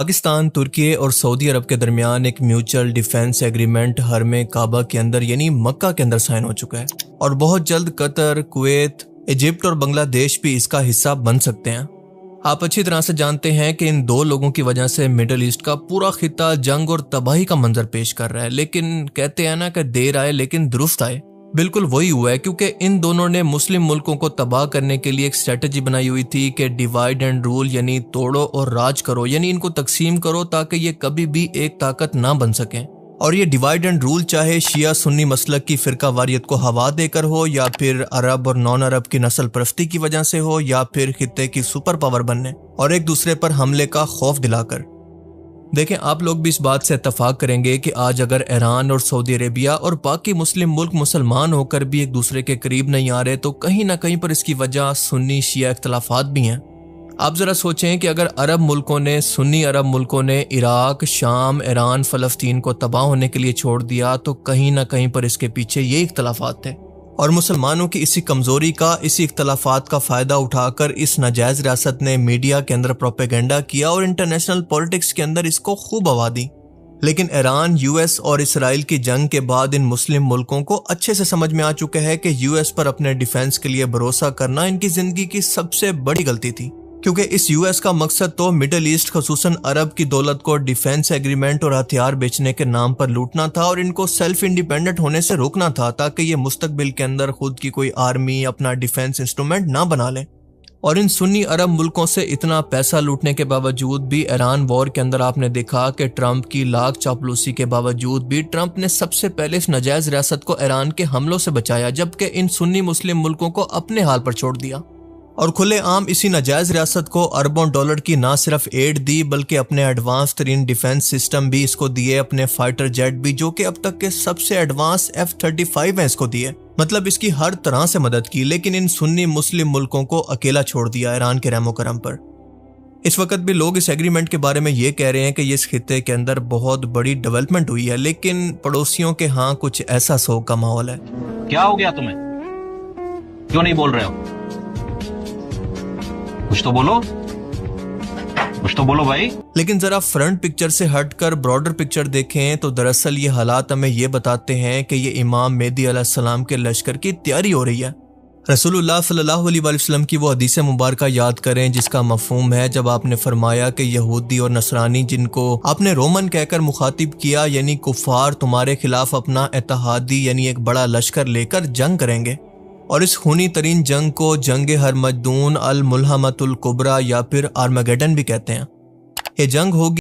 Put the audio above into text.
پاکستان، ترکی اور سعودی عرب کے درمیان ایک میوچل ڈیفنس ایگریمنٹ حرم کعبہ کے اندر یعنی مکہ کے اندر سائن ہو چکا ہے، اور بہت جلد قطر، کویت، ایجپٹ اور بنگلہ دیش بھی اس کا حصہ بن سکتے ہیں۔ آپ اچھی طرح سے جانتے ہیں کہ ان دو لوگوں کی وجہ سے مڈل ایسٹ کا پورا خطہ جنگ اور تباہی کا منظر پیش کر رہا ہے، لیکن کہتے ہیں نا کہ دیر آئے لیکن درست آئے۔ بالکل وہی ہوا ہے، کیونکہ ان دونوں نے مسلم ملکوں کو تباہ کرنے کے لیے ایک اسٹریٹجی بنائی ہوئی تھی کہ ڈیوائیڈ اینڈ رول، یعنی توڑو اور راج کرو، یعنی ان کو تقسیم کرو تاکہ یہ کبھی بھی ایک طاقت نہ بن سکیں۔ اور یہ ڈیوائیڈ اینڈ رول چاہے شیعہ سنی مسلک کی فرقہ واریت کو ہوا دے کر ہو، یا پھر عرب اور نان عرب کی نسل پرستی کی وجہ سے ہو، یا پھر خطے کی سپر پاور بننے اور ایک دوسرے پر حملے کا خوف دلا کر۔ دیکھیں، آپ لوگ بھی اس بات سے اتفاق کریں گے کہ آج اگر ایران اور سعودی عربیہ اور باقی مسلم ملک مسلمان ہو کر بھی ایک دوسرے کے قریب نہیں آ رہے، تو کہیں نہ کہیں پر اس کی وجہ سنی شیعہ اختلافات بھی ہیں۔ آپ ذرا سوچیں کہ اگر عرب ملکوں نے، سنی عرب ملکوں نے عراق، شام، ایران، فلسطین کو تباہ ہونے کے لیے چھوڑ دیا، تو کہیں نہ کہیں پر اس کے پیچھے یہ اختلافات تھے، اور مسلمانوں کی اسی کمزوری کا، اسی اختلافات کا فائدہ اٹھا کر اس ناجائز ریاست نے میڈیا کے اندر پروپیگنڈا کیا اور انٹرنیشنل پولیٹکس کے اندر اس کو خوب ہوا دی۔ لیکن ایران، یو ایس اور اسرائیل کی جنگ کے بعد ان مسلم ملکوں کو اچھے سے سمجھ میں آ چکا ہے کہ یو ایس پر اپنے ڈیفنس کے لیے بھروسہ کرنا ان کی زندگی کی سب سے بڑی غلطی تھی، کیونکہ اس یو ایس کا مقصد تو مڈل ایسٹ خصوصاً عرب کی دولت کو ڈیفنس ایگریمنٹ اور ہتھیار بیچنے کے نام پر لوٹنا تھا، اور ان کو سیلف انڈیپینڈنٹ ہونے سے روکنا تھا تاکہ یہ مستقبل کے اندر خود کی کوئی آرمی، اپنا ڈیفنس انسٹرومنٹ نہ بنا لیں۔ اور ان سنی عرب ملکوں سے اتنا پیسہ لوٹنے کے باوجود بھی ایران وار کے اندر آپ نے دیکھا کہ ٹرمپ کی لاکھ چاپلوسی کے باوجود بھی ٹرمپ نے سب سے پہلے اس ناجائز ریاست کو ایران کے حملوں سے بچایا، جبکہ ان سنی مسلم ملکوں کو اپنے حال پر چھوڑ دیا، اور کھلے عام اسی ناجائز ریاست کو اربوں ڈالر کی نہ صرف ایڈ دی بلکہ اپنے ایڈوانس ترین ڈیفنس سسٹم بھی اس کو دیے، اپنے فائٹر جیٹ بھی، جو کہ اب تک کے سب سے ایڈوانس F-35 ہیں، اس کو دیے، مطلب اس کی ہر طرح سے مدد کی، لیکن ان سنی مسلم ملکوں کو اکیلا چھوڑ دیا ایران کے رحم و کرم پر۔ اس وقت بھی لوگ اس ایگریمنٹ کے بارے میں یہ کہہ رہے ہیں کہ یہ اس خطے کے اندر بہت بڑی ڈیولپمنٹ ہوئی ہے، لیکن پڑوسیوں کے ہاں کچھ ایسا سوگ کا ماحول ہے۔ کیا ہو گیا تمہیں؟ کیوں نہیں بول رہے ہو؟ کچھ تو بولو، کچھ تو بولو بھائی۔ لیکن ذرا فرنٹ پکچر سے ہٹ کر براڈر پکچر دیکھیں تو دراصل یہ حالات ہمیں یہ بتاتے ہیں کہ یہ امام مہدی علیہ السلام کے لشکر کی تیاری ہو رہی ہے۔ رسول اللہ صلی اللہ علیہ وسلم کی وہ حدیث مبارکہ یاد کریں جس کا مفہوم ہے جب آپ نے فرمایا کہ یہودی اور نصرانی جن کو آپ نے رومن کہہ کر مخاطب کیا، یعنی کفار، تمہارے خلاف اپنا اتحادی یعنی ایک بڑا لشکر لے کر جنگ کریں گے، اور اس خونی ترین جنگ کو جنگ ہرمجدون، الملحمۃ الکبریٰ یا پھر آرمگیڈن بھی کہتے ہیں۔ یہ جنگ ہوگی